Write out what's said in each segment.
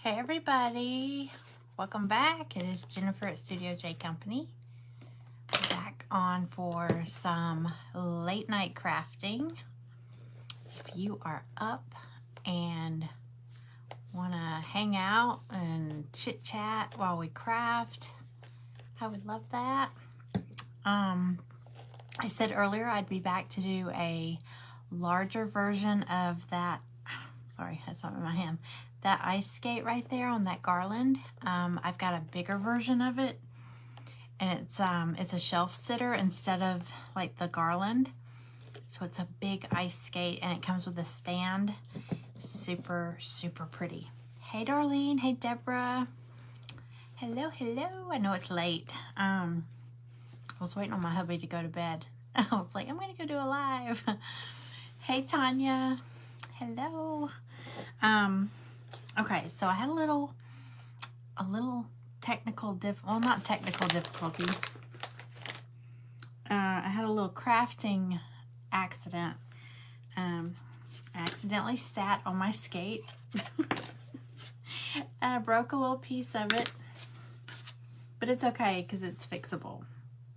Hey everybody, welcome back. It is Jennifer at Studio J Company. Back on for some late night crafting. If you are up and want to hang out and chit chat while we craft, I would love that. I said earlier I'd be back to do a larger version of that. Sorry, I had something in my hand. That ice skate right there on that garland. I've got a bigger version of it, and it's a shelf sitter instead of like the garland. So it's a big ice skate, and it comes with a stand. Super, super pretty. Hey, Darlene. Hey, Deborah. Hello, hello. I know it's late. I was waiting on my hubby to go to bed. I was like, I'm gonna go do a live. Hey, Tanya. Hello. Okay, so I had a little technical not technical difficulty. I had a little crafting accident. I accidentally sat on my skate and I broke a little piece of it, but it's okay because it's fixable.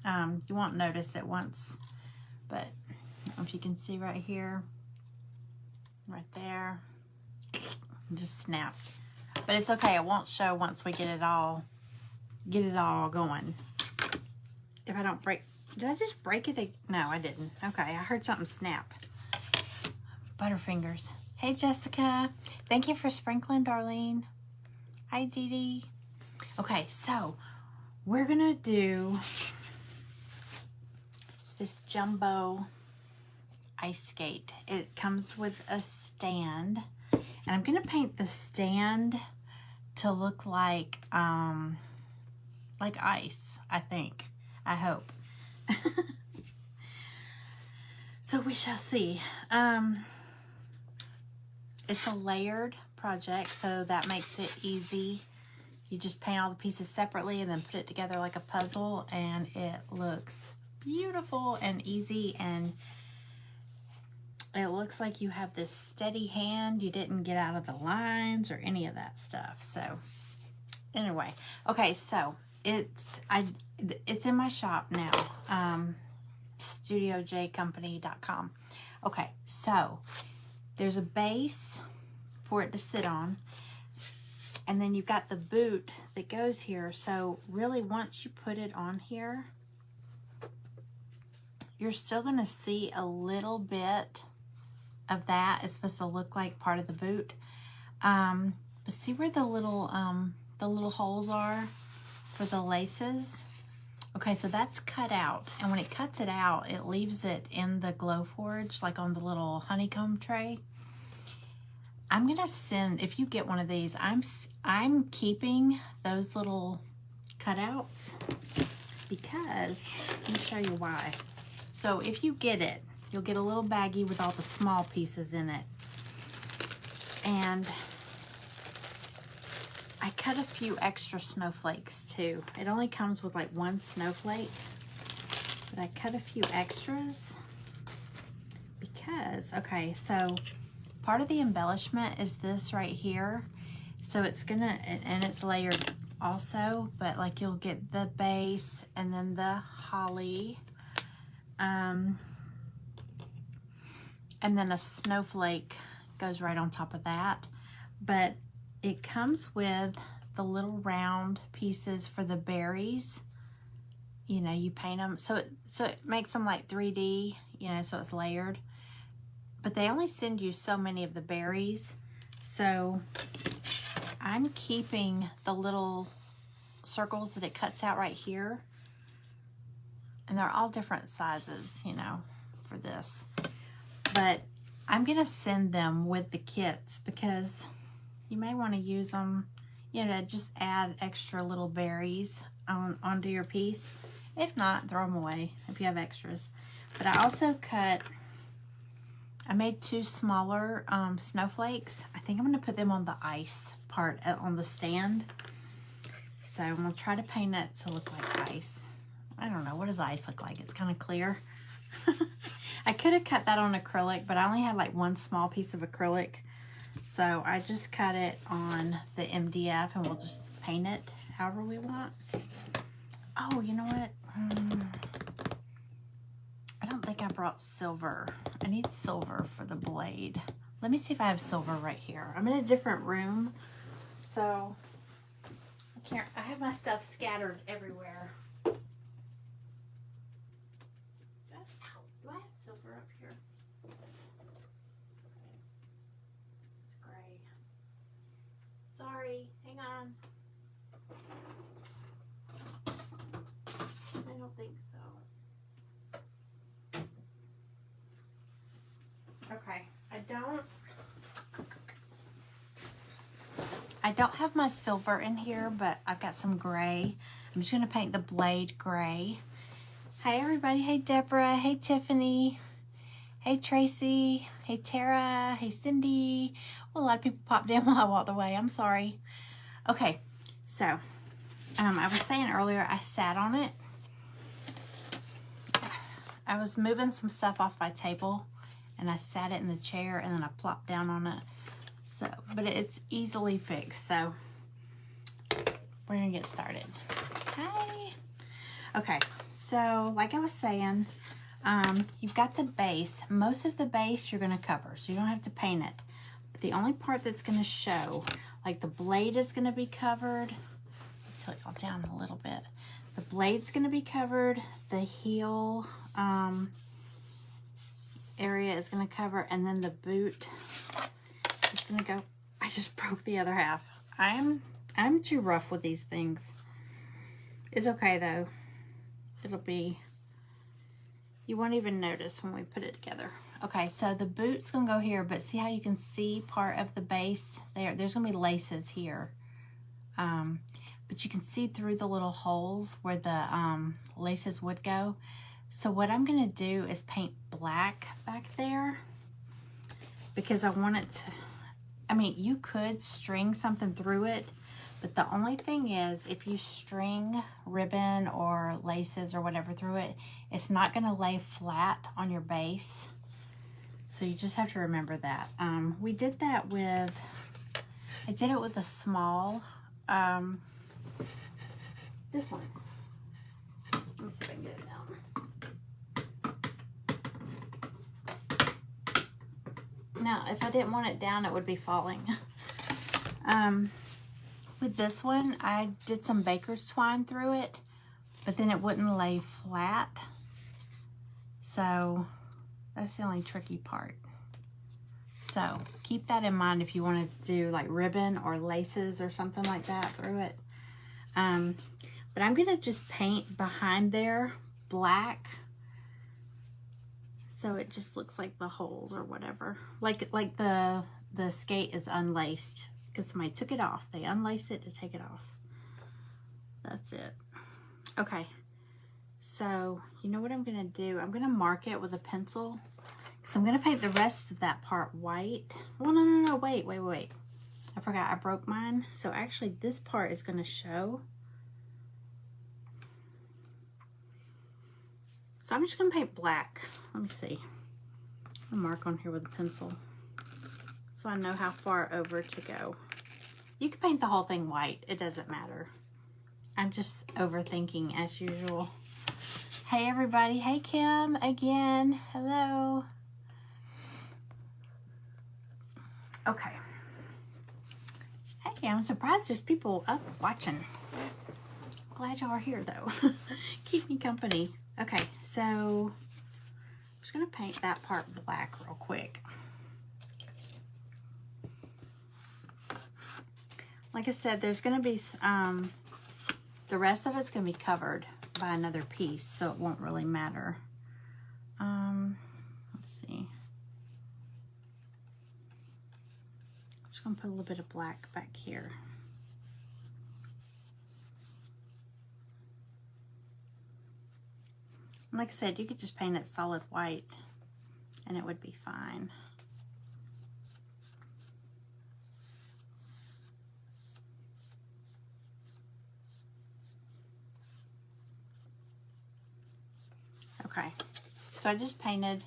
You won't notice it once, but I don't know if you can see right here, right there. Just snapped, but it's okay. It won't show once we get it all going. If I don't break, did I just break it? No, I didn't. Okay, I heard something snap. Butterfingers. Hey, Jessica. Thank you for sprinkling, Darlene. Hi, Dee Dee. Okay, so we're gonna do this jumbo ice skate. It comes with a stand. And I'm going to paint the stand to look like ice, I think. I hope. So we shall see. It's a layered project, so that makes it easy. You just paint all the pieces separately and then put it together like a puzzle, and it looks beautiful and easy, and it looks like you have this steady hand. You didn't get out of the lines or any of that stuff. So anyway, okay, so it's in my shop now, studiojcompany.com. Okay, so there's a base for it to sit on, and then you've got the boot that goes here. So really, once you put it on here, you're still going to see a little bit of that. It's supposed to look like part of the boot. But see where the little holes are for the laces? Okay, so that's cut out, and when it cuts it out, it leaves it in the Glowforge, like on the little honeycomb tray. I'm gonna send, if you get one of these, I'm keeping those little cutouts because, let me show you why. So if you get it, you'll get a little baggie with all the small pieces in it. And I cut a few extra snowflakes too. It only comes with like one snowflake, but I cut a few extras because, okay, so part of the embellishment is this right here. So it's gonna, and it's layered also, but like you'll get the base and then the holly. And then a snowflake goes right on top of that. But it comes with the little round pieces for the berries. You know, you paint them. So it makes them like 3D, you know, so it's layered. But they only send you so many of the berries. So I'm keeping the little circles that it cuts out right here. And they're all different sizes, you know, for this. But I'm going to send them with the kits because you may want to use them, you know, to just add extra little berries onto your piece. If not, throw them away if you have extras. But I also I made 2 smaller snowflakes. I think I'm going to put them on the ice part on the stand. So I'm going to try to paint it to look like ice. I don't know, what does ice look like? It's kind of clear. I could have cut that on acrylic, but I only had like one small piece of acrylic. So I just cut it on the MDF and we'll just paint it however we want. Oh, you know what? I don't think I brought silver. I need silver for the blade. Let me see if I have silver right here. I'm in a different room, so I have my stuff scattered everywhere. Do I have silver up here? It's gray. Sorry, hang on. I don't think so. Okay, I don't have my silver in here, but I've got some gray. I'm just gonna paint the blade gray. Hey everybody, hey Deborah, hey Tiffany, hey Tracy, hey Tara, hey Cindy. Well, a lot of people popped in while I walked away, I'm sorry. Okay, so I was saying earlier I sat on it. I was moving some stuff off my table and I sat it in the chair and then I plopped down on it. So, but it's easily fixed, so we're gonna get started. Hi. Okay, so like I was saying, you've got the base. Most of the base you're gonna cover, so you don't have to paint it. But the only part that's gonna show, like the blade is gonna be covered. I'll tilt y'all down a little bit. The blade's gonna be covered, the heel area is gonna cover, and then the boot is gonna go. I just broke the other half. I'm too rough with these things. It's okay though. It'll be, you won't even notice when we put it together. Okay, so the boot's gonna go here, but see how you can see part of the base there? There's gonna be laces here. But you can see through the little holes where the laces would go. So what I'm gonna do is paint black back there because I want it to, I mean, you could string something through it, but the only thing is if you string ribbon or laces or whatever through it, it's not gonna lay flat on your base. So you just have to remember that. We did that with, I did it with a small, this one. Let me see if I can get it down. Now, if I didn't want it down, it would be falling. With this one, I did some baker's twine through it, but then it wouldn't lay flat. So that's the only tricky part. So keep that in mind if you want to do like ribbon or laces or something like that through it. But I'm gonna just paint behind there black, so it just looks like the holes or whatever. Like the skate is unlaced because somebody took it off. They unlaced it to take it off. That's it. Okay, so you know what I'm gonna do? I'm gonna mark it with a pencil because I'm gonna paint the rest of that part white. Well, no, wait. I forgot I broke mine. So actually this part is gonna show. So I'm just gonna paint black. Let me see. I'll mark on here with a pencil so I know how far over to go. You can paint the whole thing white. It doesn't matter. I'm just overthinking as usual. Hey everybody. Hey Kim again. Hello. Okay. Hey, I'm surprised there's people up watching. Glad y'all are here though. Keep me company. Okay, so I'm just gonna paint that part black real quick. Like I said, there's gonna be the rest of it's gonna be covered by another piece, so it won't really matter. Let's see. I'm just gonna put a little bit of black back here. Like I said, you could just paint it solid white and it would be fine. Okay, so I just painted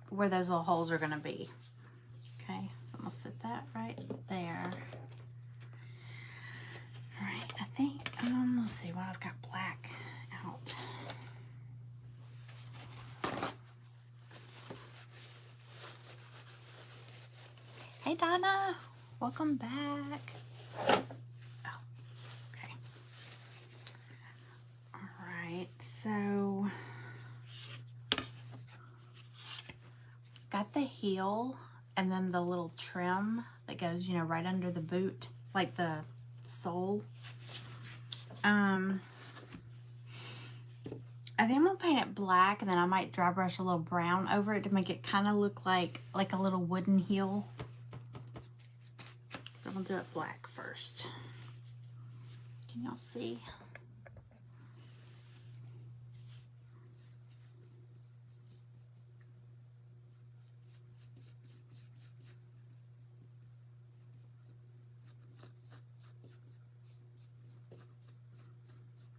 where those little holes are gonna be. Okay, so I'm gonna Hey, Donna. Welcome back. Oh, okay. All right. So, got the heel and then the little trim that goes, you know, right under the boot, like the sole. I think I'm gonna paint it black, and then I might dry brush a little brown over it to make it kind of look like a little wooden heel. I'm gonna do it black first. Can y'all see?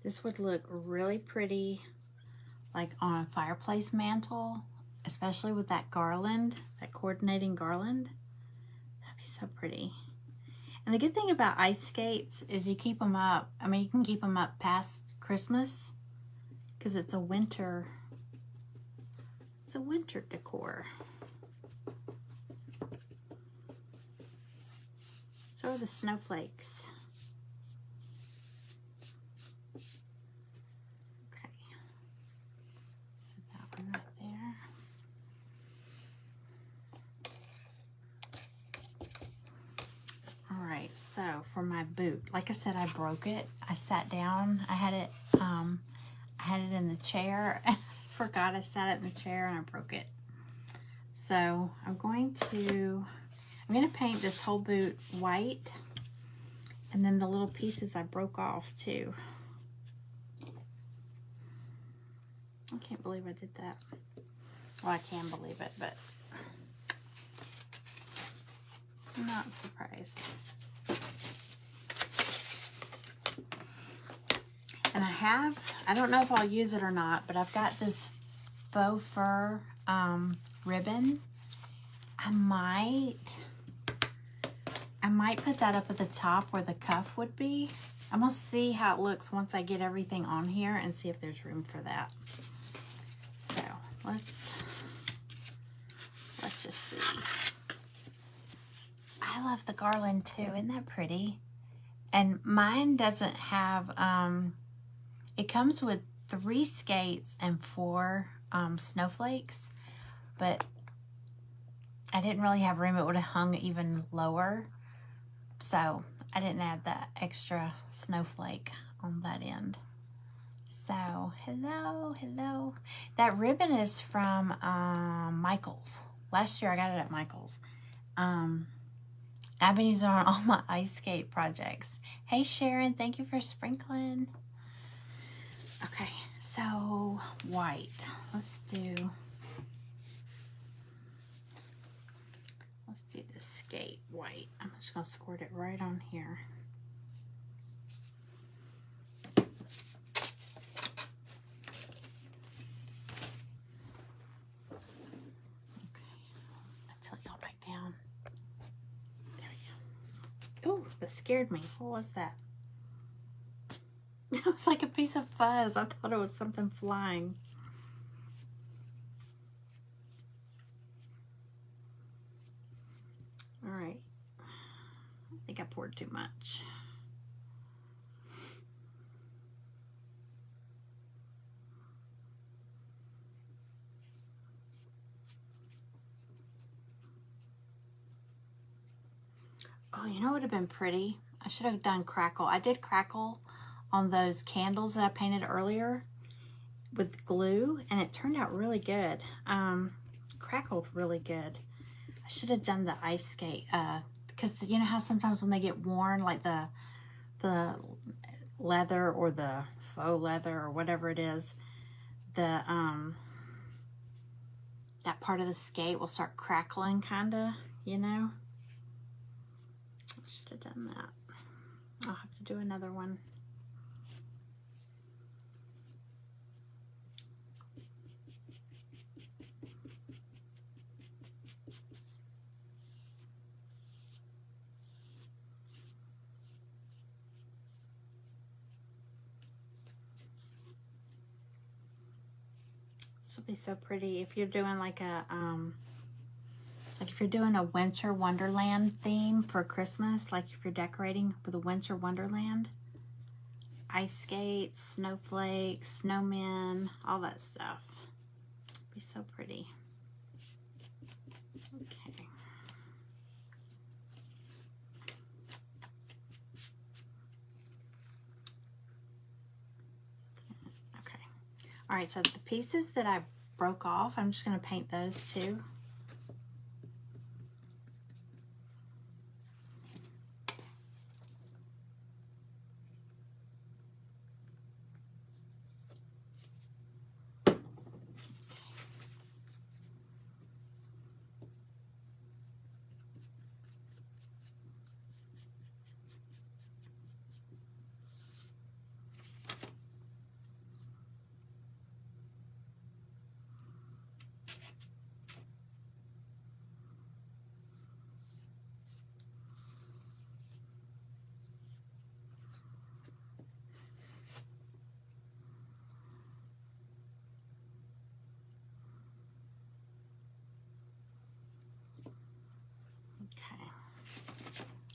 This would look really pretty, like on a fireplace mantle, especially with that garland, that coordinating garland. That'd be so pretty. And the good thing about ice skates is you keep them up. I mean, you can keep them up past Christmas because it's a winter decor. So are the snowflakes. Okay. So that one right there. All right, so for my boot, like I said, I broke it. I sat down. I had it in the chair. I forgot I sat it in the chair and I broke it. So I'm going to paint this whole boot white, and then the little pieces I broke off too. I can't believe I did that. Well, I can believe it, but I'm not surprised. And I don't know if I'll use it or not, but I've got this faux fur ribbon. I might put that up at the top where the cuff would be. I'm gonna see how it looks once I get everything on here and see if there's room for that. So let's just see. I love the garland too. Isn't that pretty? And mine doesn't have, it comes with 3 skates and 4 snowflakes, but I didn't really have room. It would have hung even lower. So I didn't add that extra snowflake on that end. So hello, hello. That ribbon is from Michael's. Last year I got it at Michael's. I've been using it on all my ice skate projects. Hey Sharon, thank you for sprinkling. Okay, so white. Let's do this skate white. I'm just gonna squirt it right on here. Okay, I'll tell y'all back down. There we go. Oh, that scared me. What was that? It was like a piece of fuzz. I thought it was something flying. All right. I think I poured too much. Oh, you know what would have been pretty? I should have done crackle. I did crackle on those candles that I painted earlier with glue, and it turned out really good. Crackled really good. I should have done the ice skate, because you know how sometimes when they get worn, like the leather or the faux leather or whatever it is, the that part of the skate will start crackling, kinda, you know. I should have done that. I'll have to do another one. This will be so pretty if you're doing like a Like if you're doing a winter wonderland theme for Christmas, like if you're decorating with a winter wonderland, ice skates, snowflakes, snowmen, all that stuff. It'd be so pretty. Okay. Okay. All right, so the pieces that I broke off, I'm just going to paint those too.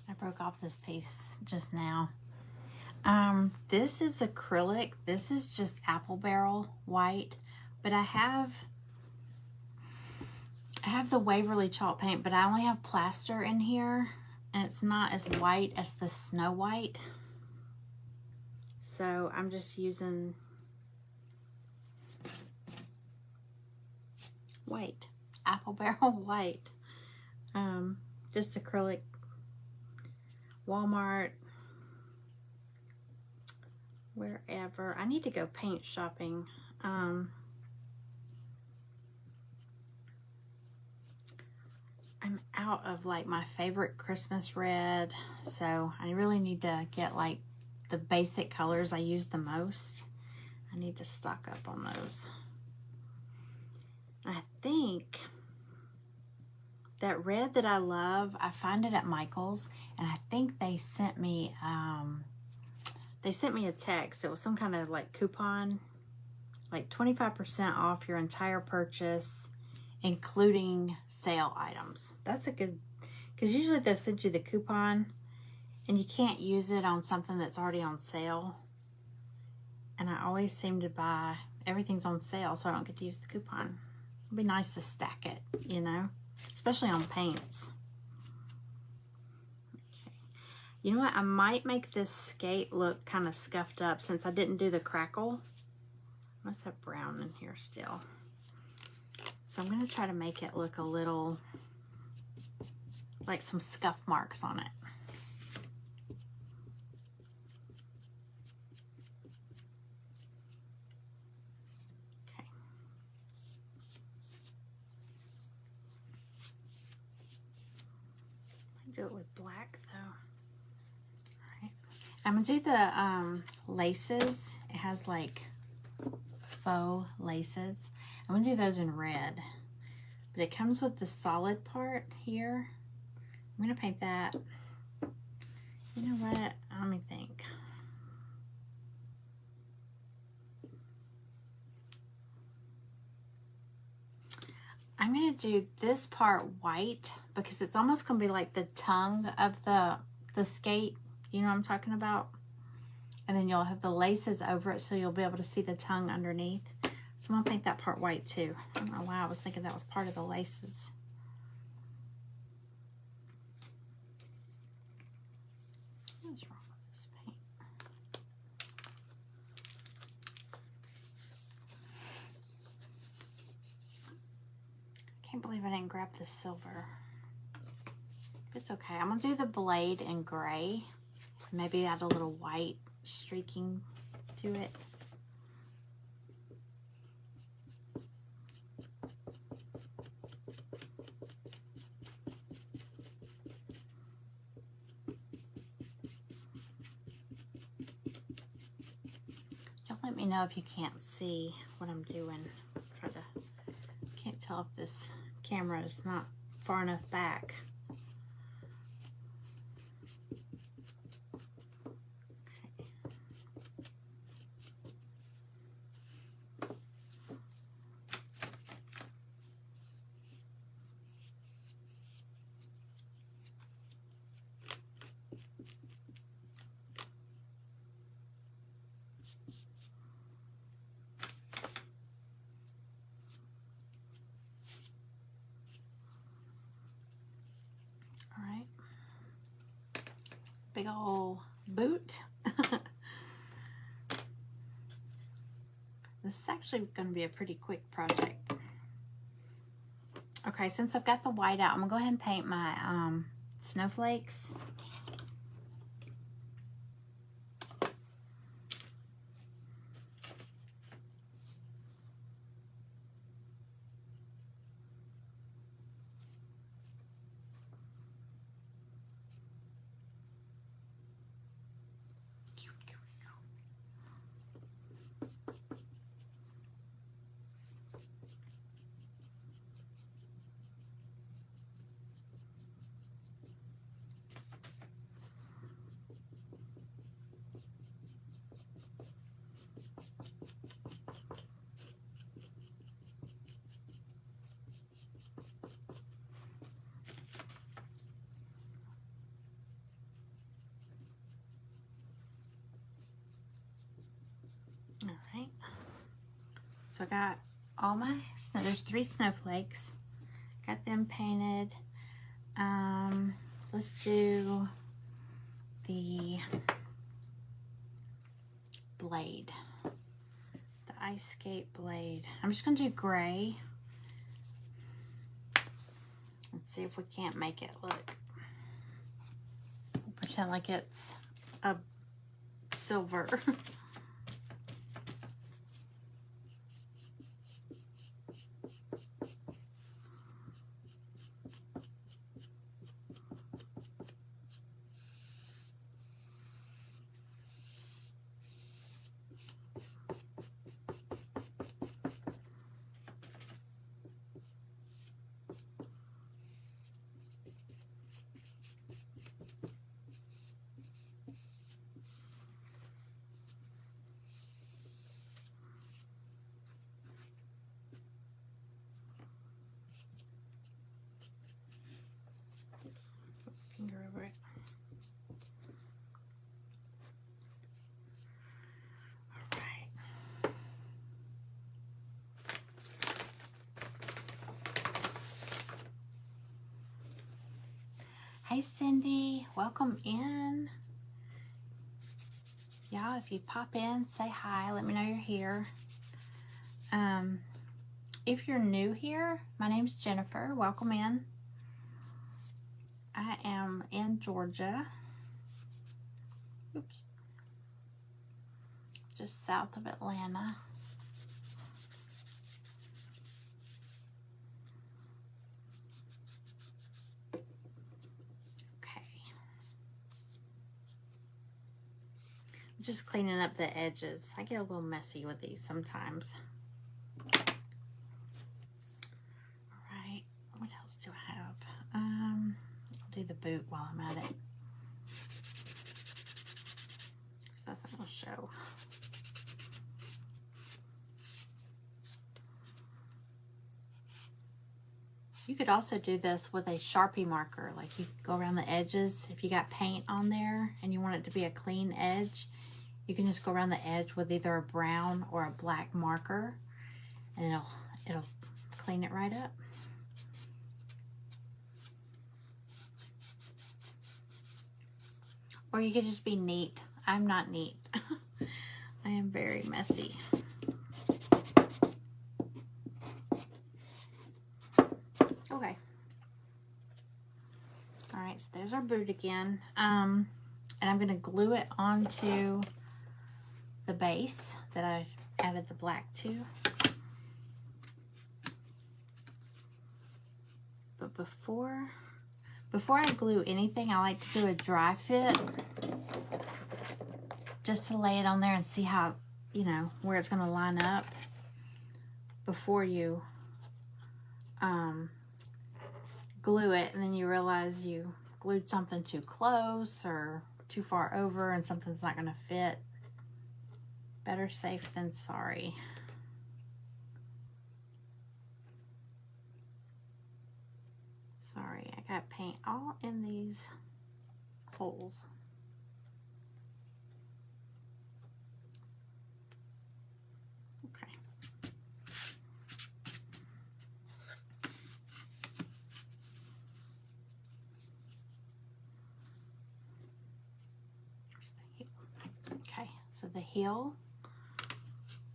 I broke off this piece just now. This is acrylic. This is just apple barrel white, but I have the Waverly chalk paint, but I only have plaster in here, and it's not as white as the Snow White. So I'm just using white, apple barrel white. Just acrylic. Walmart, wherever. I need to go paint shopping. I'm out of like my favorite Christmas red, so I really need to get like the basic colors I use the most. I need to stock up on those. I think that red that I love, I find it at Michael's, and I think they sent me a text. It was some kind of like coupon, like 25% off your entire purchase, including sale items. That's a good, because usually they'll send you the coupon and you can't use it on something that's already on sale. And I always seem to buy, everything's on sale, so I don't get to use the coupon. It'd be nice to stack it, you know, especially on paints. Okay. You know what? I might make this skate look kind of scuffed up since I didn't do the crackle. I must have brown in here still. So I'm going to try to make it look a little like some scuff marks on it. Okay. I do it with black though. All right. I'm going to do the laces. It has like faux laces. I'm going to do those in red. But it comes with the solid part here. I'm going to paint that. You know what? Let me think. I'm going to do this part white because it's almost going to be like the tongue of the skate. You know what I'm talking about? And then you'll have the laces over it so you'll be able to see the tongue underneath. So I'm going to paint that part white too. I don't know why I was thinking that was part of the laces. What's wrong with this paint? I can't believe I didn't grab the silver. It's okay. I'm going to do the blade in gray. Maybe add a little white streaking to it. Y'all let me know if you can't see what I'm doing. Can't tell if this camera is not far enough back. big old boot. This is actually going to be a pretty quick project. Okay, since I've got the white out, I'm going to go ahead and paint my snowflakes. All right, so I got all my snow, there's 3 snowflakes, got them painted. Let's do the blade, the ice skate blade. I'm just gonna do gray. Let's see if we can't make it look, pretend like it's a silver. Finger over it. All right. Hey Cindy, welcome in. Y'all, if you pop in, say hi, let me know you're here. If you're new here, my name's Jennifer. Welcome in. I am in Georgia. Oops. Just south of Atlanta. Okay. I'm just cleaning up the edges. I get a little messy with these sometimes. Alright, what else do I have? I'll do the boot while I'm at it. Because that's not going to show. You could also do this with a Sharpie marker. Like you go around the edges. If you got paint on there and you want it to be a clean edge, you can just go around the edge with either a brown or a black marker, and it'll clean it right up. Or you could just be neat. I'm not neat. I am very messy. Okay. All right, so there's our boot again. And I'm going to glue it onto the base that I added the black to. But before I glue anything, I like to do a dry fit, just to lay it on there and see how, you know, where it's going to line up before you glue it, and then you realize you glued something too close or too far over and something's not going to fit. Better safe than sorry. Sorry, I got paint all in these holes. Okay. Okay, so the heel,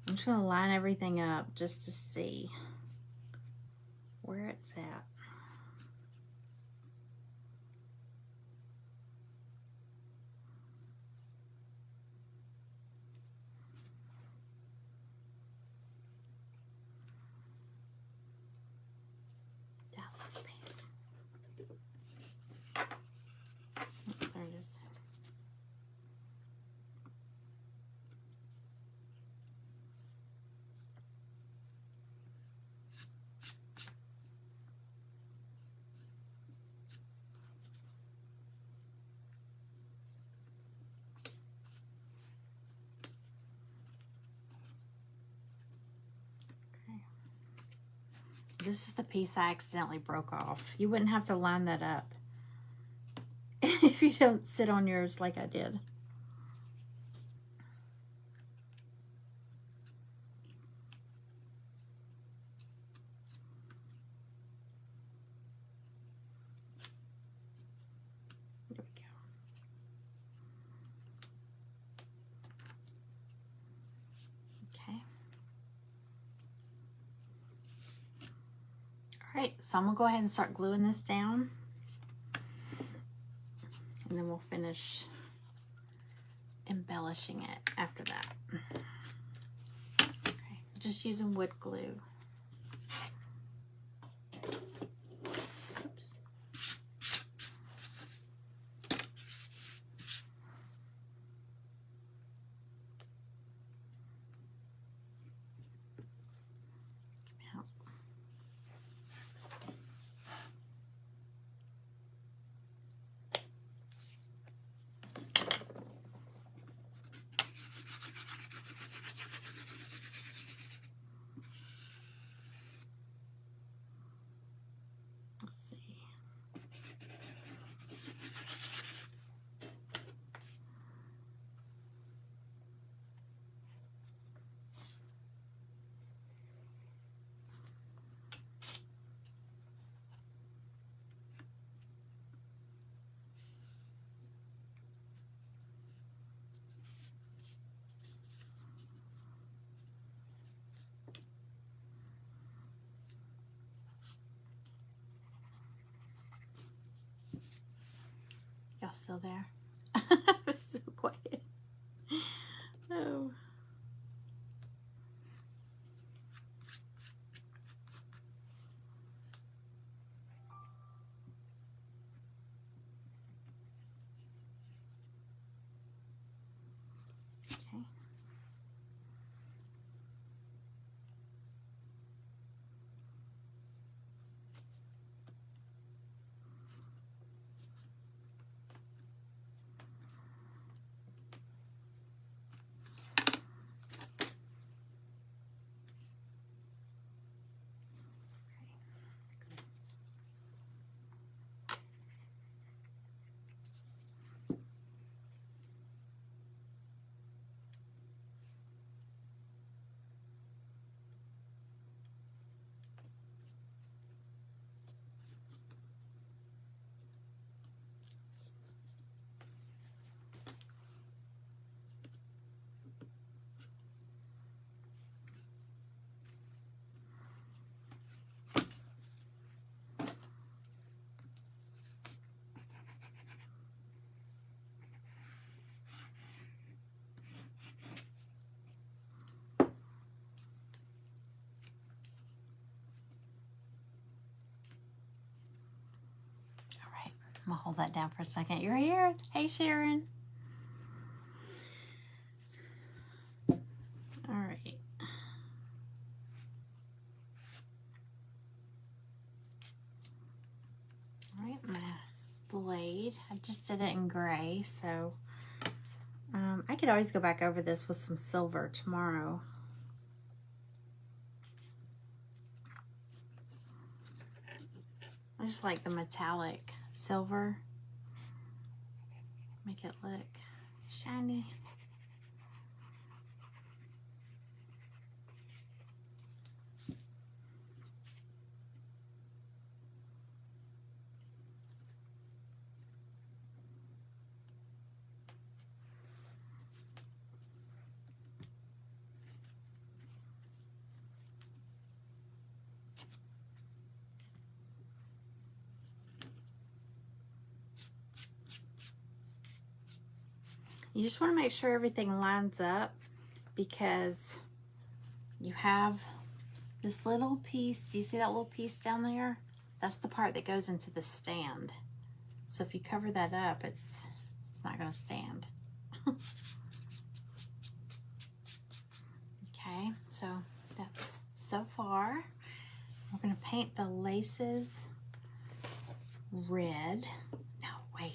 I'm just going to line everything up just to see where it's at. Down the space. Oh, there it is. This is the piece I accidentally broke off. You wouldn't have to line that up if you don't sit on yours like I did. There we go. Okay. All right, so I'm gonna go ahead and start gluing this down, and then we'll finish embellishing it after that. Okay, just using wood glue. Y'all still there? It's so quiet. Oh. Okay. I'm gonna hold that down for a second. You're here? Hey, Sharon. All right. All right, my blade. I just did it in gray, so I could always go back over this with some silver tomorrow. I just like the metallic silver. Make it look shiny. You just want to make sure everything lines up, because you have this little piece. Do you see that little piece down there? That's the part that goes into the stand. So if you cover that up, it's not going to stand. Okay, so that's so far. We're going to paint the laces red. No, wait.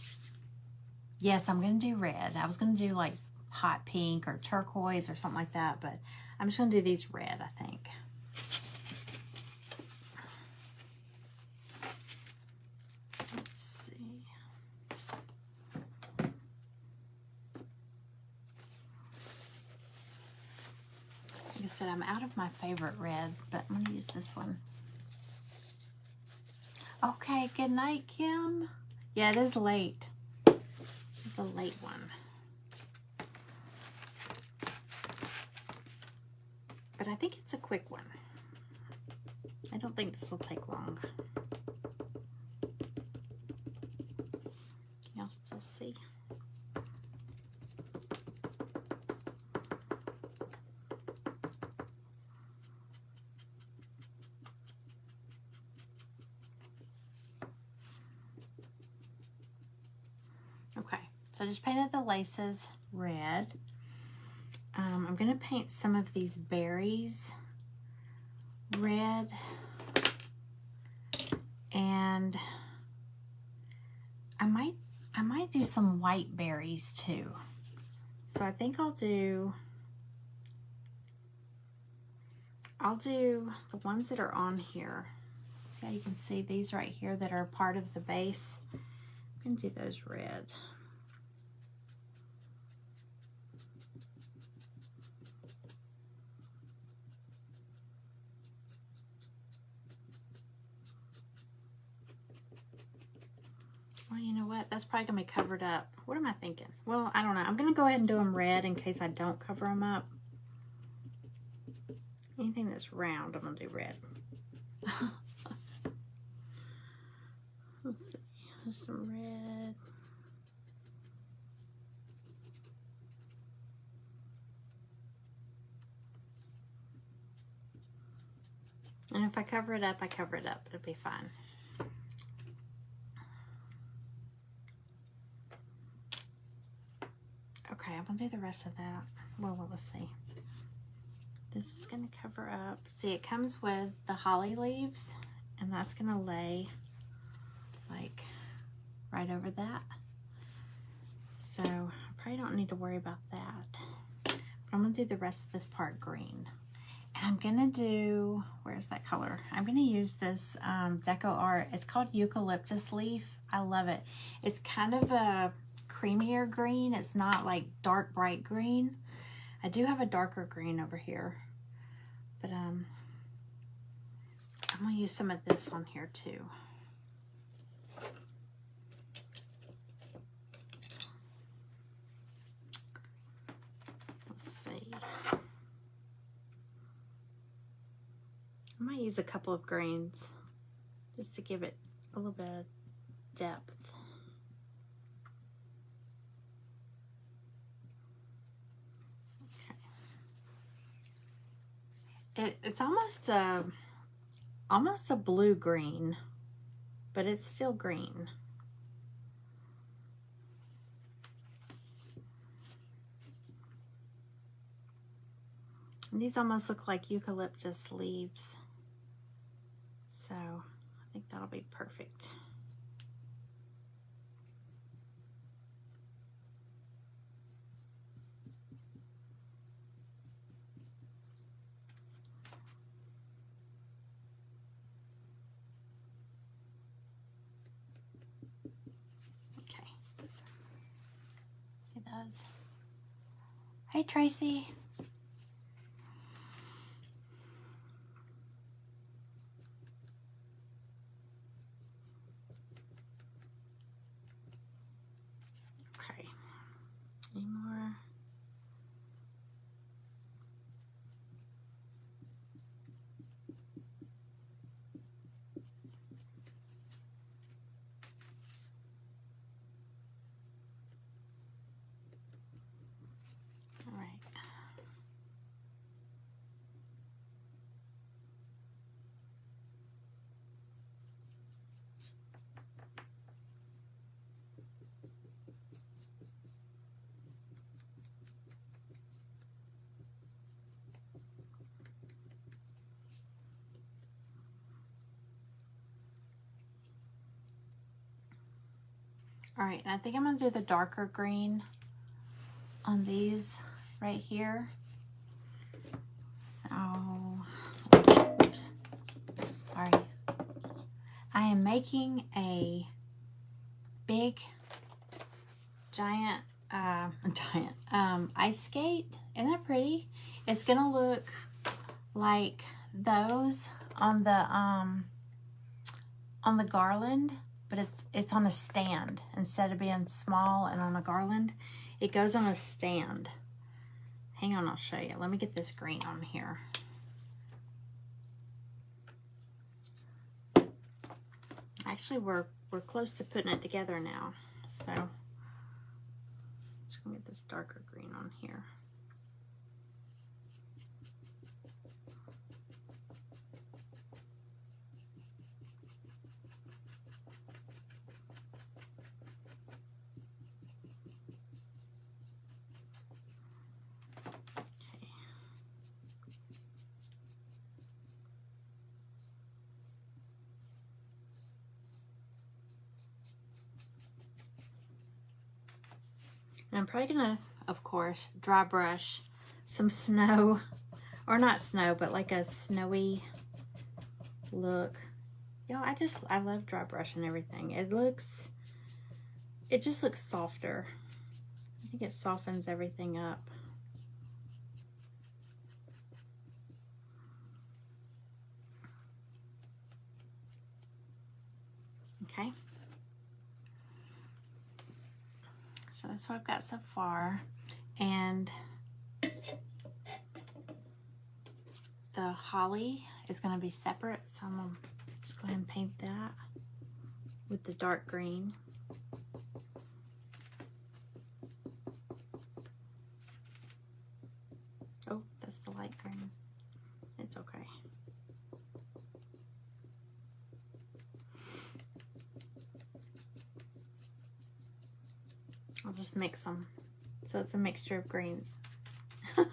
Yes, I'm going to do red. I was going to do like hot pink or turquoise or something like that, but I'm just going to do these red, I think. Let's see. Like I said, I'm out of my favorite red, but I'm going to use this one. Okay, good night, Kim. Yeah, it is late. It's a late one. But I think it's a quick one. I don't think this will take long. Can y'all still see? Okay, so I just painted the laces red. I'm going to paint some of these berries red, and I might do some white berries too. So I think I'll do the ones that are on here. See how you can see these right here that are part of the base? I'm going to do those red. Well, you know what? That's probably going to be covered up. What am I thinking? Well, I don't know. I'm going to go ahead and do them red in case I don't cover them up. Anything that's round, I'm going to do red. Let's see. There's some red. And if I cover it up, I cover it up. It'll be fine. Okay, I'm going to do the rest of that. Well, let's see. This is going to cover up. See, it comes with the holly leaves, and that's going to lay like right over that. So I probably don't need to worry about that. But I'm going to do the rest of this part green. And I'm going to do, where's that color? I'm going to use this Deco Art. It's called Eucalyptus Leaf. I love it. It's kind of a creamier green. It's not like dark bright green. I do have a darker green over here, but I'm gonna use some of this on here too. Let's see. I might use a couple of greens just to give it a little bit of depth. It's almost a blue green, but it's still green. And these almost look like eucalyptus leaves, so I think that'll be perfect. See those? Hey, Tracy. Okay. Any more? All right, and I think I'm gonna do the darker green on these right here. So, oops, sorry. I am making a big, giant ice skate. Isn't that pretty? It's gonna look like those on the garland, but it's on a stand instead of being small and on a garland. It goes on a stand. Hang on, I'll show you. Let me get this green on here. Actually, we're close to putting it together now. So just gonna get this darker green on here. And I'm probably gonna, of course, dry brush some snow, or not snow, but like a snowy look. Y'all, I love dry brushing everything. It just looks softer. I think it softens everything up. Okay. So that's what I've got so far. And the holly is going to be separate. So I'm going to just go ahead and paint that with the dark green. Oh, that's the light green. It's okay. I'll just mix them. So it's a mixture of greens. All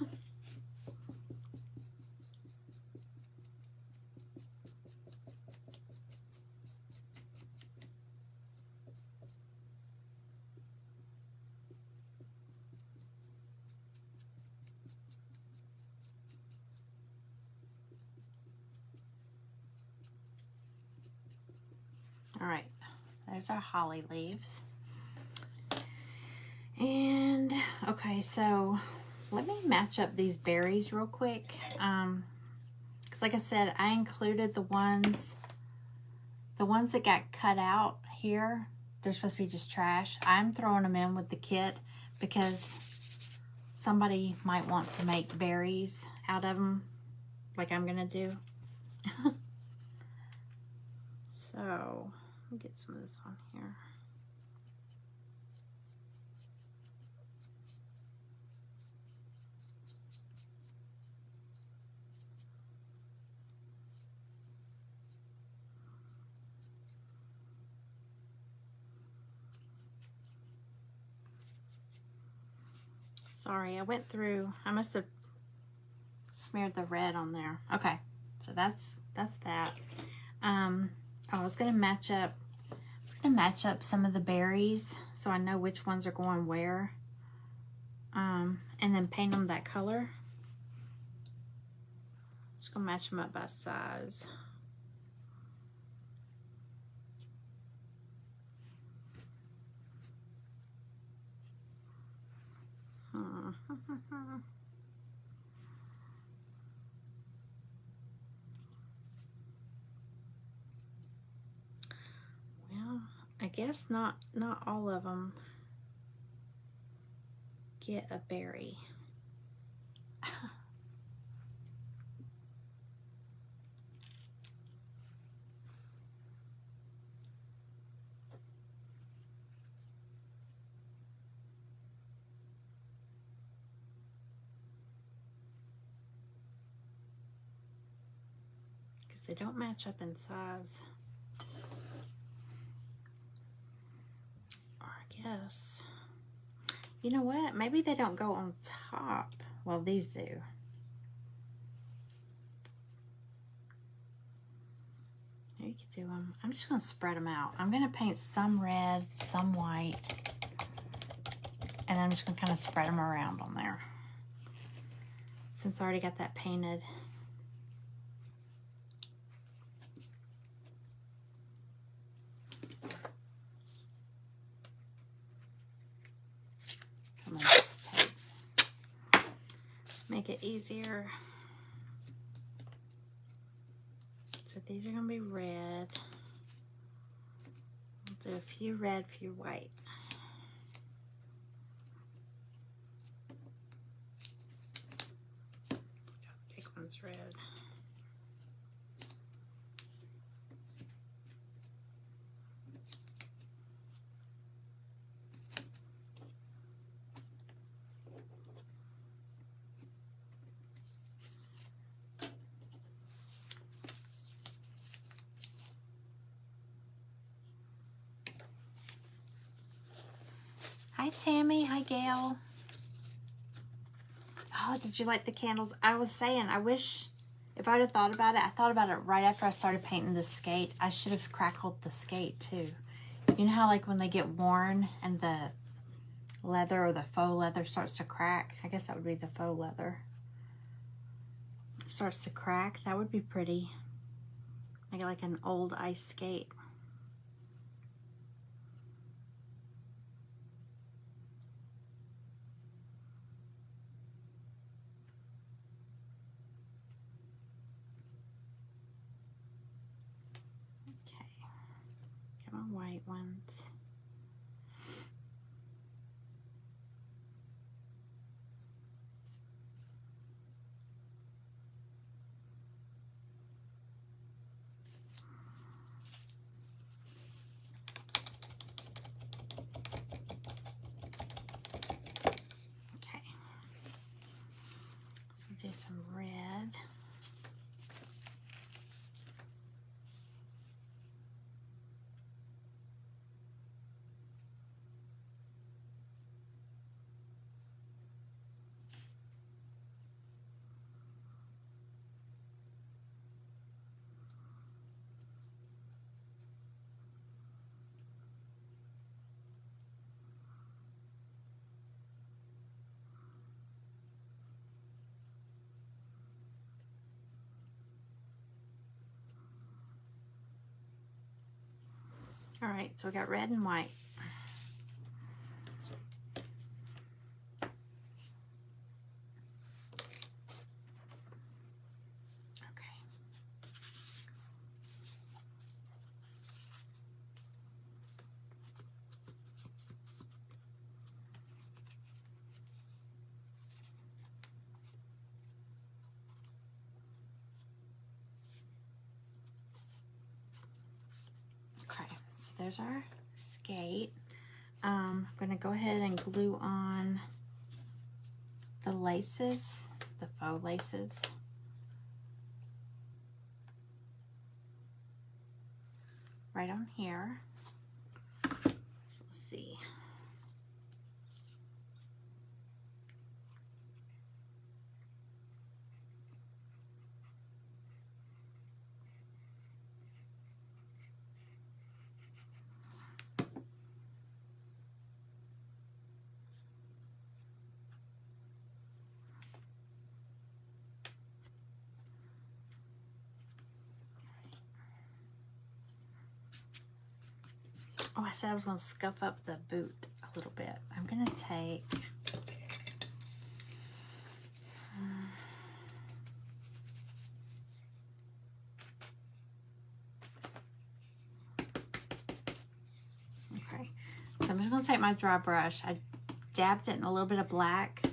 right, there's our holly leaves. And okay, so let me match up these berries real quick. Because like I said, I included the ones that got cut out here. They're supposed to be just trash. I'm throwing them in with the kit because somebody might want to make berries out of them, like I'm gonna do. So let me get some of this on here. Sorry, I went through, I must have smeared the red on there. Okay, so that's that. I was gonna match up some of the berries so I know which ones are going where. And then paint them that color. Just gonna match them up by size. Well, I guess not all of them get a berry. Because they don't match up in size. Or I guess, you know what? Maybe they don't go on top. Well, these do. You could do them. I'm just going to spread them out. I'm going to paint some red, some white, and I'm just going to kind of spread them around on there. Since I already got that painted. I'm gonna just make it easier. So these are going to be red. I'll do a few red, few white. The big one's red. Hi, Tammy. Hi, Gail. Oh, did you like the candles? I was saying, I wish, if I would have thought about it, I thought about it right after I started painting the skate. I should have crackled the skate, too. You know how, like, when they get worn and the leather or the faux leather starts to crack? I guess that would be the faux leather. It starts to crack. That would be pretty. Make it like an old ice skate. Get my white ones. Okay. So we'll do some red. All right, so we got red and white. Okay. Okay, so there's our skate. I'm gonna go ahead and glue on the laces, the faux laces. Right on here. So let's see. Oh, I said I was going to scuff up the boot a little bit. I'm going to take okay, so I'm just going to take my dry brush. I dabbed it in a little bit of black,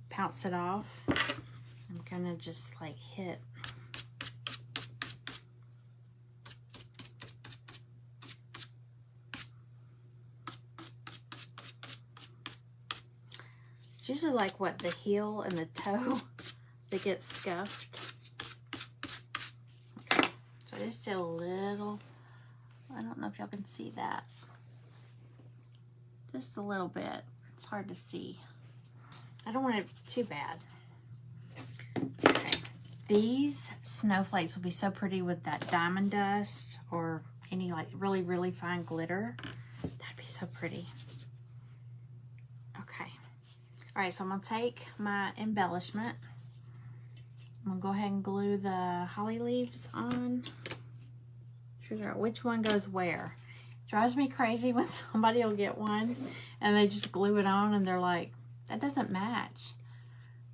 pounced it off. I'm going to just like hit. It's usually like what, the heel and the toe that gets scuffed. Okay, so I just did a little, I don't know if y'all can see that. Just a little bit. It's hard to see. I don't want it too bad. Okay, These snowflakes will be so pretty with that diamond dust or any like really, really fine glitter. That'd be so pretty. Okay. All right, so I'm gonna take my embellishment. I'm gonna go ahead and glue the holly leaves on. Figure out which one goes where. It drives me crazy when somebody will get one and they just glue it on and they're like, that doesn't match.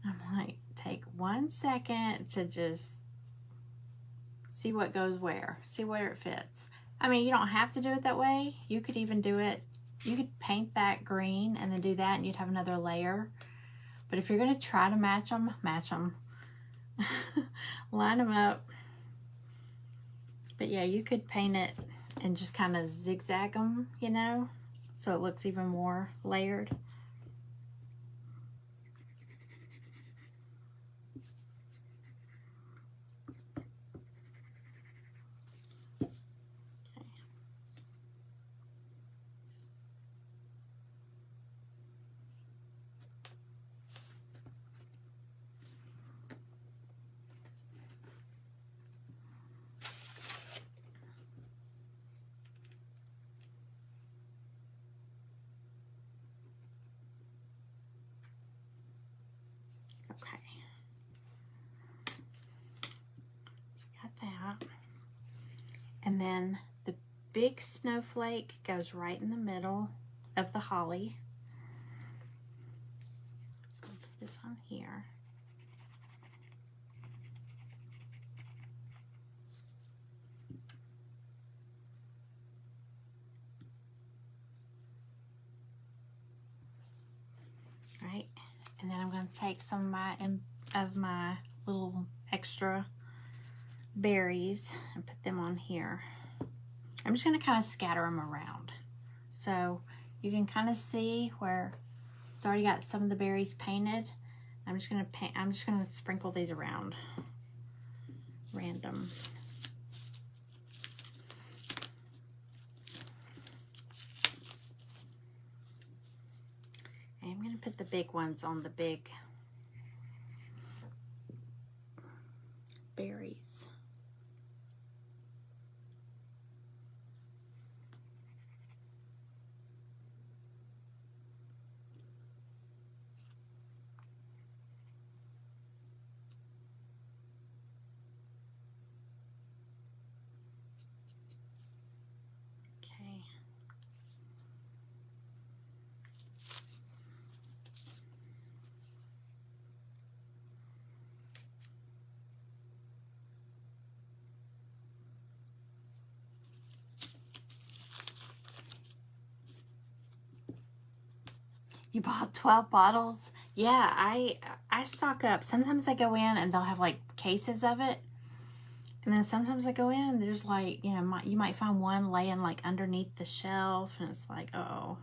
I'm like, take 1 second to just see what goes where, see where it fits. I mean, you don't have to do it that way. You could even do it, you could paint that green and then do that and you'd have another layer. But if you're gonna try to match them, line them up. But yeah, you could paint it and just kind of zigzag them, you know, so it looks even more layered. Okay, so got that. And then the big snowflake goes right in the middle of the holly. So I'll put this on here. Right, and then I'm going to take some of my little extra berries and put them on here. I'm just going to kind of scatter them around so you can kind of see where it's already got some of the berries painted. I'm just going to sprinkle these around random. And I'm going to put the big ones on the big berries. Okay. You bought 12 bottles? Yeah, I stock up. Sometimes I go in and they'll have like cases of it. And then sometimes I go in and there's like, you know, you might find one laying like underneath the shelf and it's like, oh.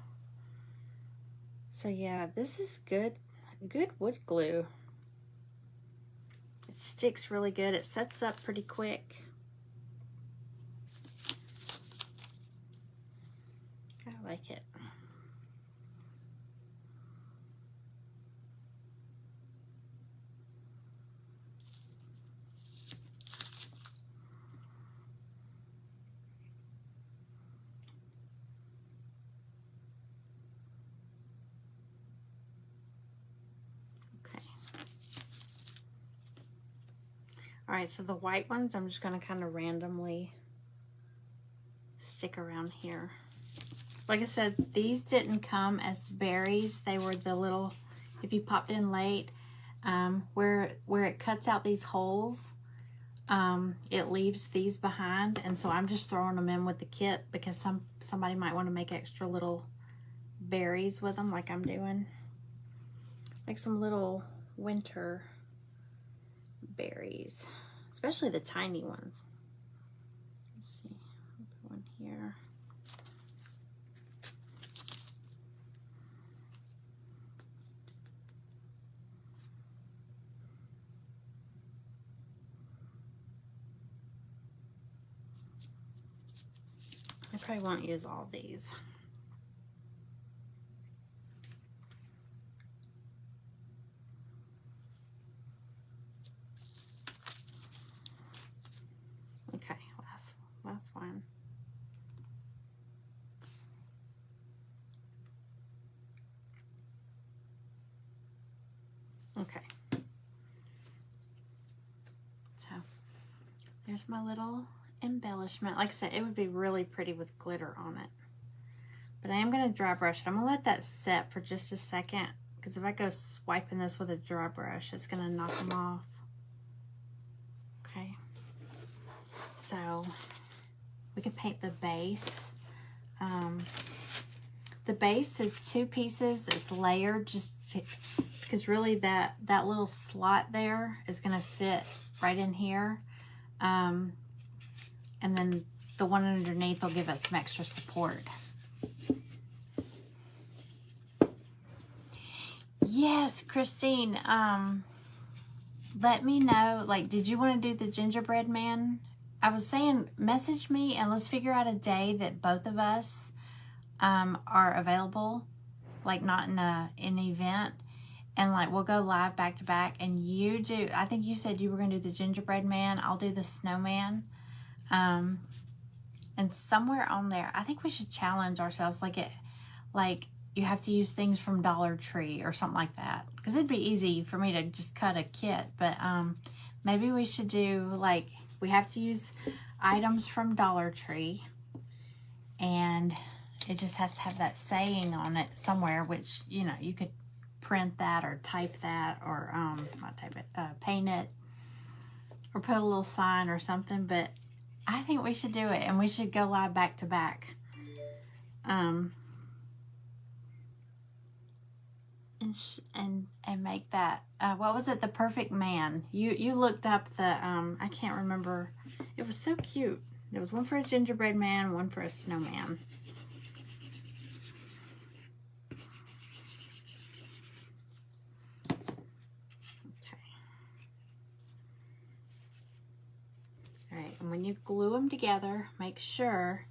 So yeah, this is good wood glue. It sticks really good. It sets up pretty quick. I like it. All right, so the white ones, I'm just going to kind of randomly stick around here. Like I said, these didn't come as berries. They were the little, if you popped in late, where it cuts out these holes, it leaves these behind. And so I'm just throwing them in with the kit because somebody might want to make extra little berries with them like I'm doing. Like some little winter berries, especially the tiny ones. Let's see, I'll put one here. I probably won't use all these. Okay. So there's my little embellishment. Like I said, it would be really pretty with glitter on it. But I am going to dry brush it. I'm going to let that set for just a second, because if I go swiping this with a dry brush, it's going to knock them off. Okay. So we can paint the base. The base is 2 pieces. It's layered because really that little slot there is going to fit right in here. And then the one underneath will give it some extra support. Yes, Christine, let me know, like, did you want to do the gingerbread man? I was saying, message me and let's figure out a day that both of us are available, like not in an event, and like we'll go live back to back, and you do, I think you said you were going to do the gingerbread man, I'll do the snowman, and somewhere on there, I think we should challenge ourselves, like you have to use things from Dollar Tree or something like that, because it'd be easy for me to just cut a kit, but maybe we should do, like, we have to use items from Dollar Tree, and it just has to have that saying on it somewhere, which, you know, you could print that or type that, or not type it, paint it, or put a little sign or something. But I think we should do it, and we should go live back to back. And make that, what was it, the perfect man. You looked up the, I can't remember, it was so cute. There was one for a gingerbread man, one for a snowman. Okay. All right, and when you glue them together, make sure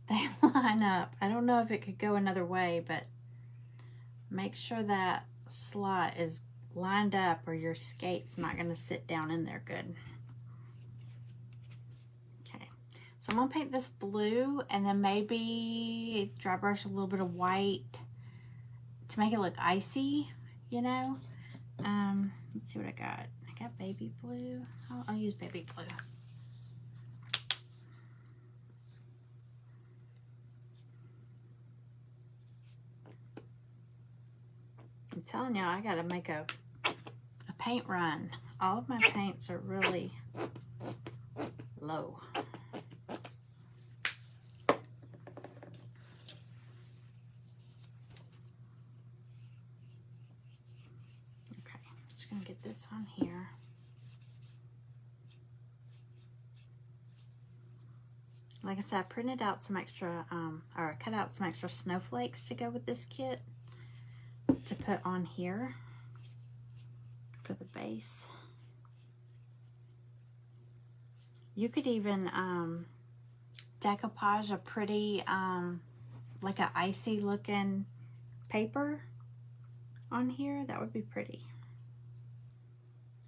they line up. I don't know if it could go another way, but make sure that slot is lined up or your skate's not going to sit down in there good. Okay, so I'm going to paint this blue and then maybe dry brush a little bit of white to make it look icy, you know. Let's see what I got. I got baby blue. I'll use baby blue. I'm telling y'all, I gotta make a paint run. All of my paints are really low. Okay, just gonna get this on here. Like I said, I printed out some extra, or I cut out some extra snowflakes to go with this kit to put on here for the base. You could even decoupage a pretty, like an icy looking paper on here. That would be pretty.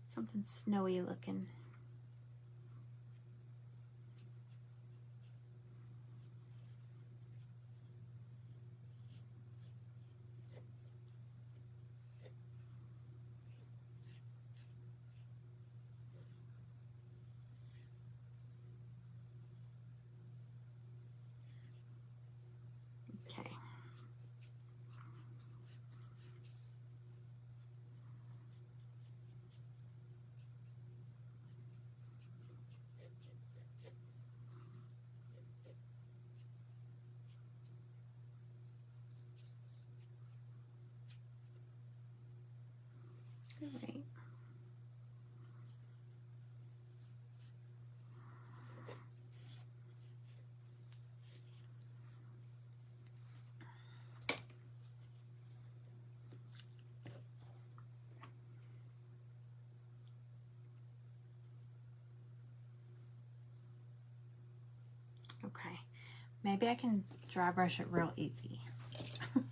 Something snowy looking. Okay. All right. Okay, maybe I can dry brush it real easy. Got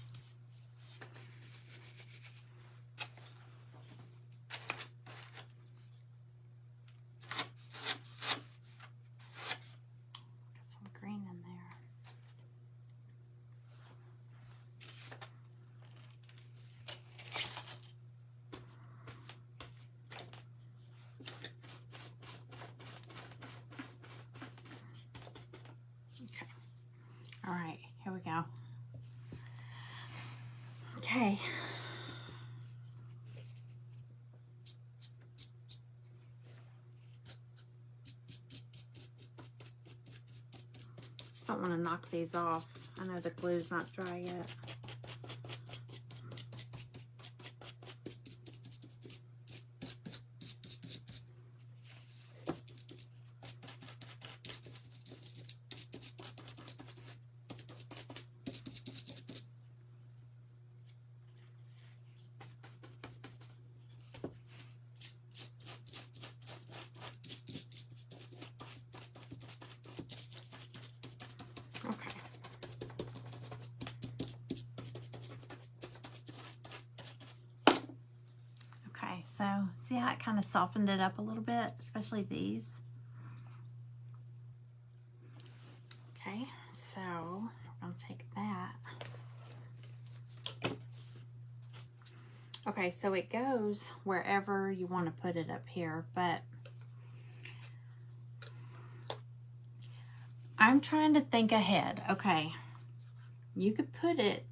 some green in there. All right, here we go. Okay. Just don't want to knock these off. I know the glue's not dry yet. Okay. Okay, so see how it kind of softened it up a little bit, especially these. Okay, so we're gonna take that. Okay, so it goes wherever you want to put it up here, but I'm trying to think ahead. Okay, you could put it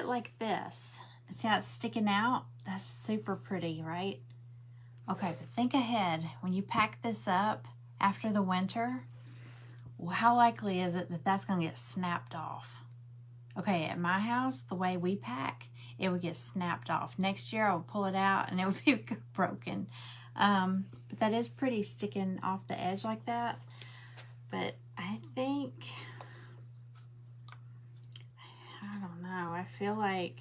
like this. See how it's sticking out? That's super pretty, right? Okay, but think ahead. When you pack this up after the winter, well, how likely is it that that's gonna get snapped off? Okay, at my house, the way we pack, it would get snapped off. Next year, I would pull it out and it would be broken. But that is pretty sticking off the edge like that. But I think, I don't know, I feel like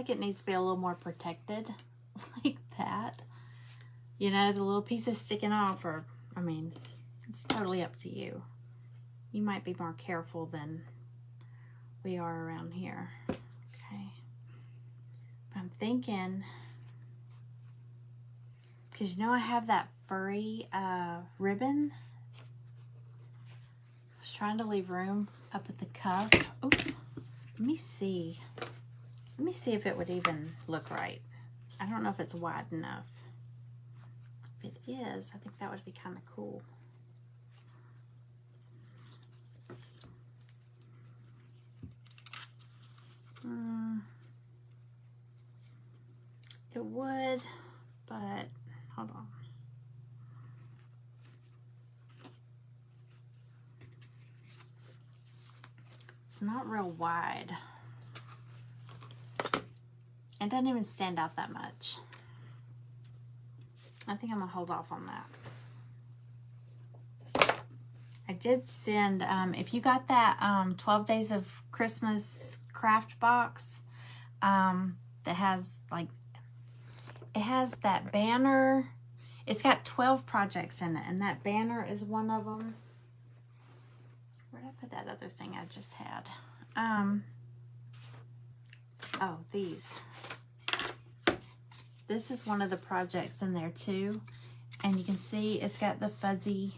it needs to be a little more protected like that. You know, the little pieces sticking off, or, I mean, it's totally up to you. You might be more careful than we are around here. Okay. I'm thinking, because you know I have that furry ribbon. I was trying to leave room up at the cuff. Oops. Let me see. Let me see if it would even look right. I don't know if it's wide enough. If it is, I think that would be kind of cool. It would, but hold on. It's not real wide. It doesn't even stand out that much. I think I'm gonna hold off on that. I did send, if you got that 12 Days of Christmas craft box that has like, it has that banner. It's got 12 projects in it, and that banner is one of them. Where did I put that other thing I just had? Oh, these. This is one of the projects in there too. And you can see it's got the fuzzy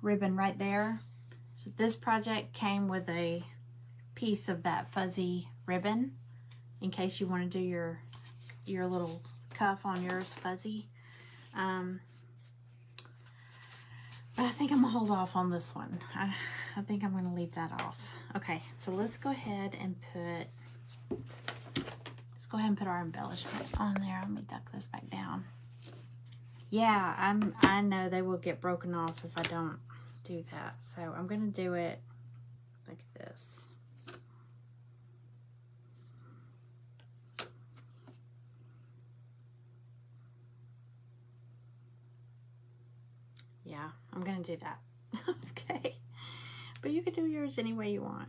ribbon right there. So this project came with a piece of that fuzzy ribbon in case you want to do your little cuff on yours fuzzy. But I think I'm gonna hold off on this one. I think I'm gonna leave that off. Okay, so let's go ahead and put our embellishment on there. Let me duck this back down. Yeah, I know they will get broken off if I don't do that. So I'm gonna do it like this. Yeah, I'm gonna do that. Okay. But you can do yours any way you want.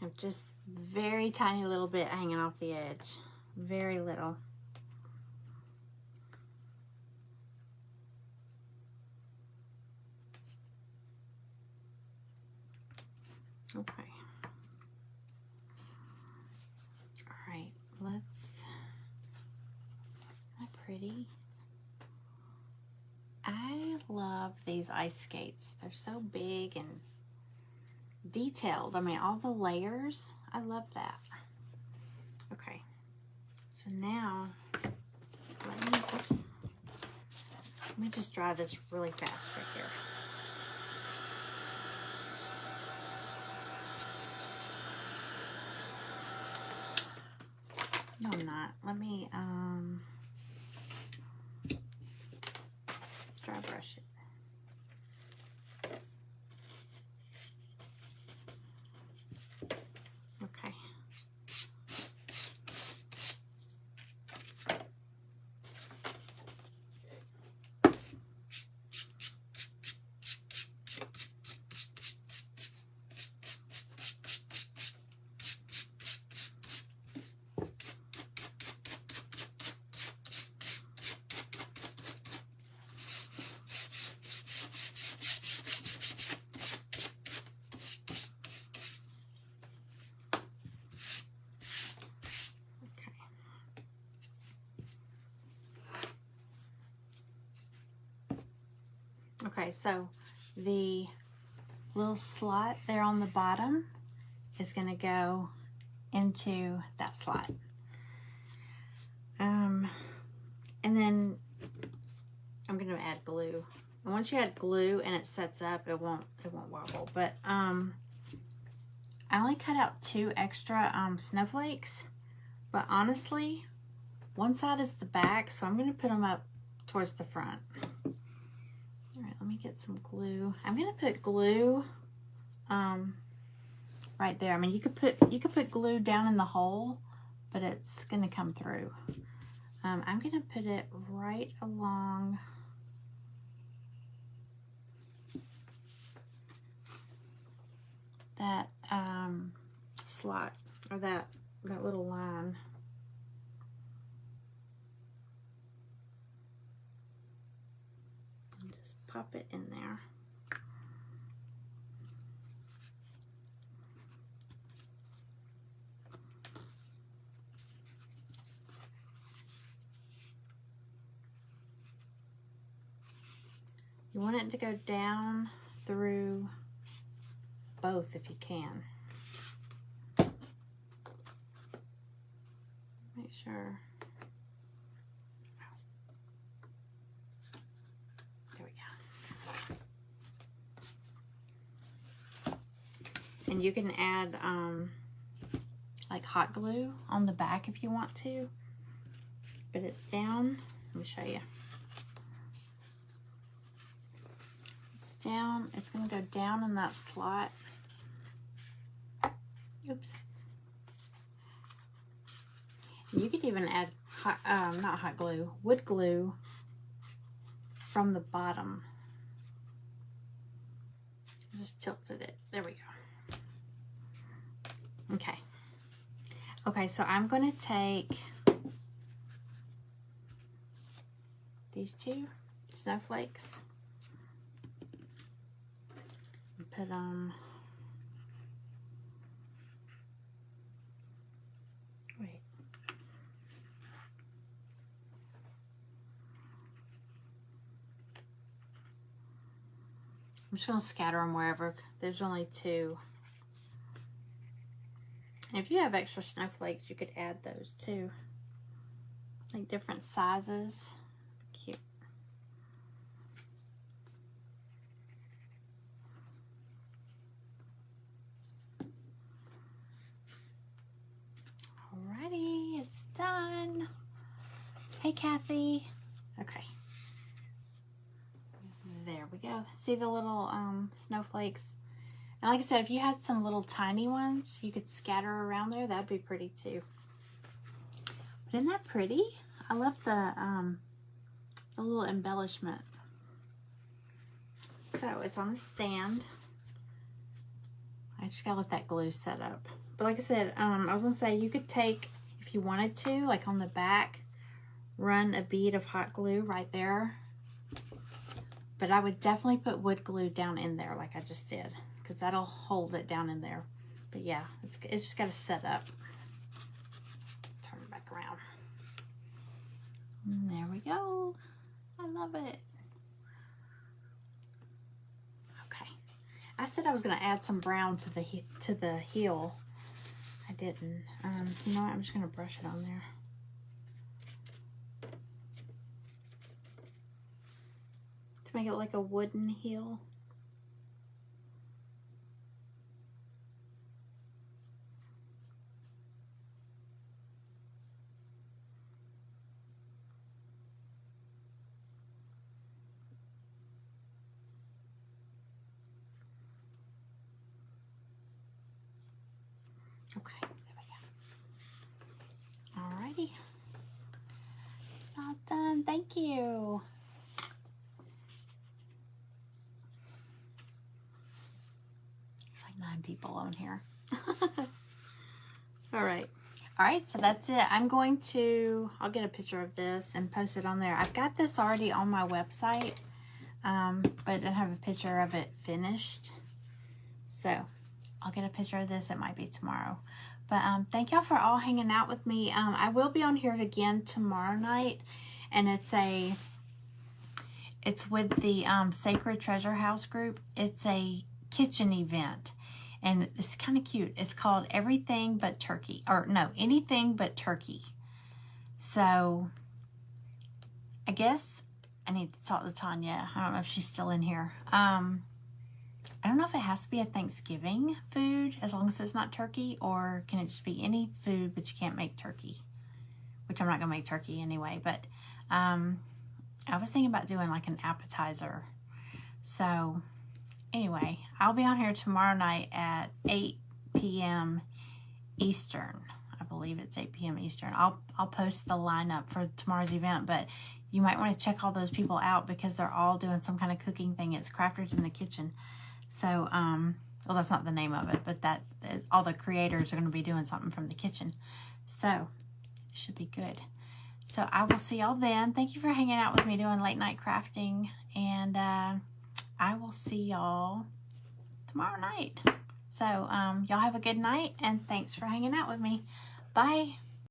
Have just very tiny little bit hanging off the edge. Very little. Okay. All right, isn't that pretty? I love these ice skates. They're so big and detailed. I mean, all the layers, I love that. Okay, so now, let me just dry this really fast right here. No, I'm not. Let me dry brush it. Okay. Okay, so the little slot there on the bottom is going to go into that slot. And then I'm going to add glue. And once you add glue and it sets up, it won't wobble. But I only cut out 2 extra snowflakes. But honestly, one side is the back, so I'm going to put them up towards the front. All right, let me get some glue. I'm going to put glue right there. I mean, you could put glue down in the hole, but it's going to come through. I'm going to put it right along that slot, or that little line. And just pop it in there. You want it to go down through both if you can. Make sure. There we go. And you can add like hot glue on the back if you want to, but it's down. Let me show you. It's down. It's going to go down in that slot. Oops. You could even add not hot glue, wood glue from the bottom. Just tilted it. There we go. Okay. Okay, so I'm going to take these 2 snowflakes and put them. Wait. I'm just going to scatter them wherever. There's only 2. And if you have extra snowflakes, you could add those too. Like different sizes. Cute. Alrighty, it's done. Hey, Kathy. Okay. There we go. See the little snowflakes? And like I said, if you had some little tiny ones, you could scatter around there. That'd be pretty too. But isn't that pretty? I love the little embellishment. So it's on a stand. I just gotta let that glue set up. But like I said, I was going to say you could take, if you wanted to, like on the back, run a bead of hot glue right there. But I would definitely put wood glue down in there like I just did, because that'll hold it down in there. But yeah, it's just got to set up. Turn it back around. And there we go. I love it. Okay. I said I was going to add some brown to the heel. I didn't. You know what? I'm just going to brush it on there. To make it like a wooden heel. Okay, there we go. Alrighty. It's all done. Thank you. There's like 9 people on here. Alright. Alright, so that's it. I'll get a picture of this and post it on there. I've got this already on my website, but I don't have a picture of it finished. So I'll get a picture of this. It might be tomorrow. But thank y'all for all hanging out with me. I will be on here again tomorrow night, and it's with the Sacred Treasure House group. It's a kitchen event, and it's kind of cute. It's called Everything But Turkey, or no, Anything But Turkey. So I guess I need to talk to Tanya. I don't know if she's still in here. I don't know if it has to be a Thanksgiving food as long as it's not turkey, or can it just be any food but you can't make turkey, which I'm not gonna make turkey anyway. But I was thinking about doing like an appetizer. So anyway, I'll be on here tomorrow night at 8 p.m. Eastern. I believe it's 8 p.m. Eastern. I'll post the lineup for tomorrow's event, but you might want to check all those people out because they're all doing some kind of cooking thing. It's Crafters in the Kitchen. So, well, that's not the name of it, but all the creators are going to be doing something from the kitchen. So, it should be good. So, I will see y'all then. Thank you for hanging out with me doing late night crafting. And I will see y'all tomorrow night. So, y'all have a good night, and thanks for hanging out with me. Bye.